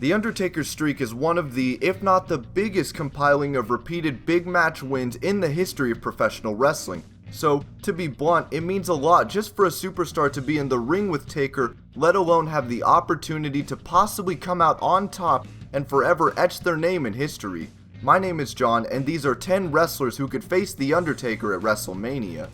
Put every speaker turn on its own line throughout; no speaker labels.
The Undertaker's streak is one of the, if not the biggest compiling of repeated big match wins in the history of professional wrestling. So, to be blunt, it means a lot just for a superstar to be in the ring with Taker, let alone have the opportunity to possibly come out on top and forever etch their name in history. My name is John, and these are 10 wrestlers who could face The Undertaker at WrestleMania.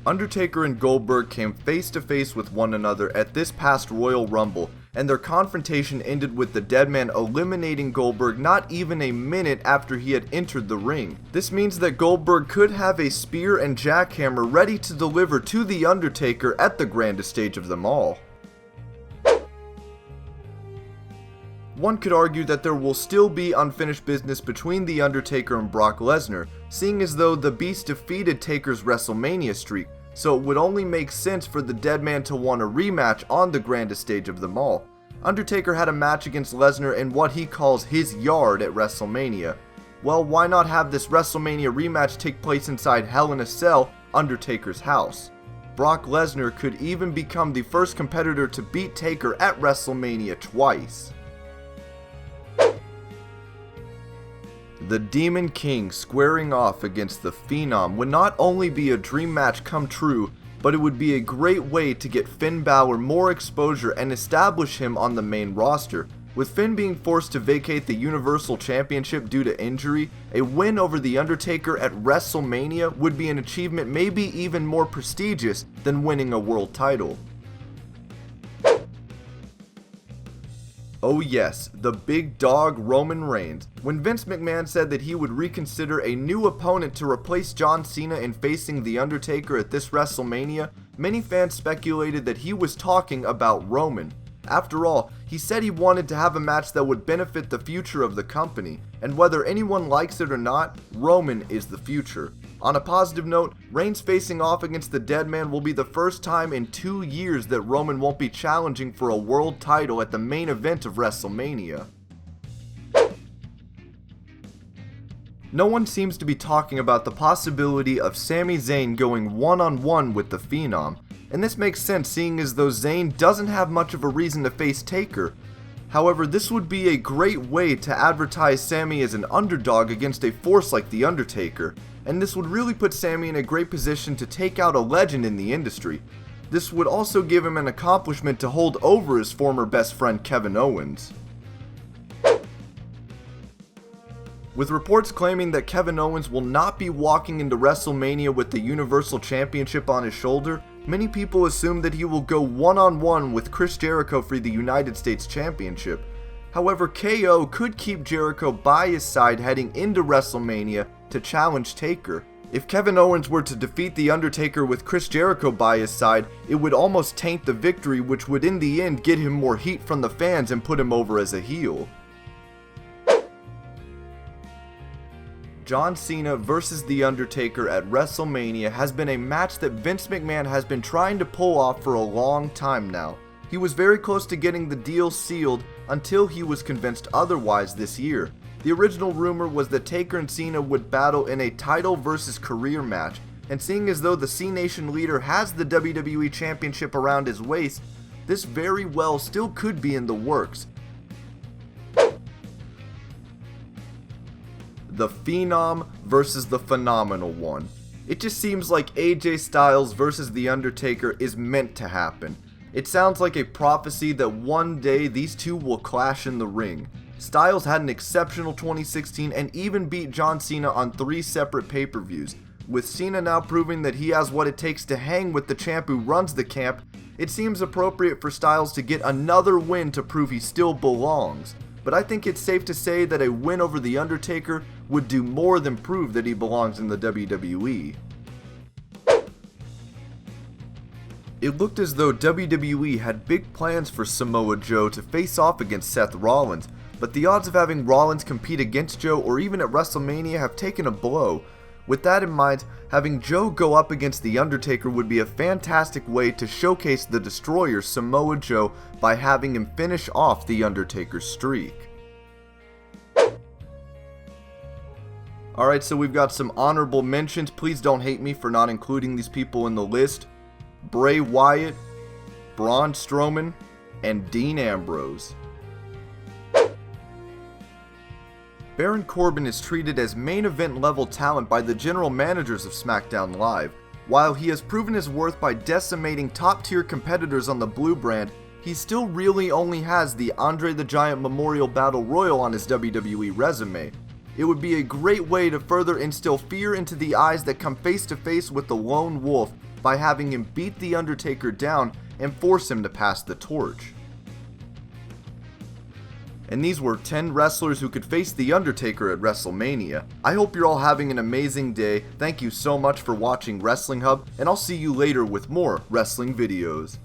Undertaker and Goldberg came face to face with one another at this past Royal Rumble, and their confrontation ended with the Deadman eliminating Goldberg not even a minute after he had entered the ring. This means that Goldberg could have a spear and jackhammer ready to deliver to The Undertaker at the grandest stage of them all. One could argue that there will still be unfinished business between The Undertaker and Brock Lesnar, seeing as though the Beast defeated Taker's WrestleMania streak, so it would only make sense for the Deadman to want a rematch on the grandest stage of them all. Undertaker had a match against Lesnar in what he calls his yard at WrestleMania. Well, why not have this WrestleMania rematch take place inside Hell in a Cell, Undertaker's house? Brock Lesnar could even become the first competitor to beat Taker at WrestleMania twice. The Demon King squaring off against the Phenom would not only be a dream match come true, but it would be a great way to get Finn Balor more exposure and establish him on the main roster. With Finn being forced to vacate the Universal Championship due to injury, a win over The Undertaker at WrestleMania would be an achievement maybe even more prestigious than winning a world title. Oh yes, the big dog Roman Reigns. When Vince McMahon said that he would reconsider a new opponent to replace John Cena in facing The Undertaker at this WrestleMania, many fans speculated that he was talking about Roman. After all, he said he wanted to have a match that would benefit the future of the company, and whether anyone likes it or not, Roman is the future. On a positive note, Reigns facing off against the Deadman will be the first time in 2 years that Roman won't be challenging for a world title at the main event of WrestleMania. No one seems to be talking about the possibility of Sami Zayn going one-on-one with the Phenom, and this makes sense seeing as though Zayn doesn't have much of a reason to face Taker. However, this would be a great way to advertise Sami as an underdog against a force like The Undertaker, and this would really put Sami in a great position to take out a legend in the industry. This would also give him an accomplishment to hold over his former best friend Kevin Owens. With reports claiming that Kevin Owens will not be walking into WrestleMania with the Universal Championship on his shoulder, many people assume that he will go one-on-one with Chris Jericho for the United States Championship. However, KO could keep Jericho by his side heading into WrestleMania to challenge Taker. If Kevin Owens were to defeat The Undertaker with Chris Jericho by his side, it would almost taint the victory, which would in the end get him more heat from the fans and put him over as a heel. John Cena vs. The Undertaker at WrestleMania has been a match that Vince McMahon has been trying to pull off for a long time now. He was very close to getting the deal sealed until he was convinced otherwise this year. The original rumor was that Taker and Cena would battle in a title versus career match, and seeing as though the C Nation leader has the WWE Championship around his waist, this very well still could be in the works. The Phenom versus the Phenomenal One. It just seems like AJ Styles versus The Undertaker is meant to happen. It sounds like a prophecy that one day these two will clash in the ring. Styles had an exceptional 2016 and even beat John Cena on 3 separate pay-per-views. With Cena now proving that he has what it takes to hang with the champ who runs the camp, it seems appropriate for Styles to get another win to prove he still belongs. But I think it's safe to say that a win over The Undertaker would do more than prove that he belongs in the WWE. It looked as though WWE had big plans for Samoa Joe to face off against Seth Rollins, but the odds of having Rollins compete against Joe or even at WrestleMania have taken a blow. With that in mind, having Joe go up against The Undertaker would be a fantastic way to showcase the Destroyer Samoa Joe by having him finish off The Undertaker's streak. Alright, so we've got some honorable mentions. Please don't hate me for not including these people in the list. Bray Wyatt, Braun Strowman, and Dean Ambrose. Baron Corbin is treated as main event level talent by the general managers of SmackDown Live. While he has proven his worth by decimating top tier competitors on the blue brand, he still really only has the Andre the Giant Memorial Battle Royal on his WWE resume. It would be a great way to further instill fear into the eyes that come face to face with the Lone Wolf by having him beat The Undertaker down and force him to pass the torch. And these were 10 wrestlers who could face The Undertaker at WrestleMania. I hope you're all having an amazing day. Thank you so much for watching Wrestling Hub, and I'll see you later with more wrestling videos.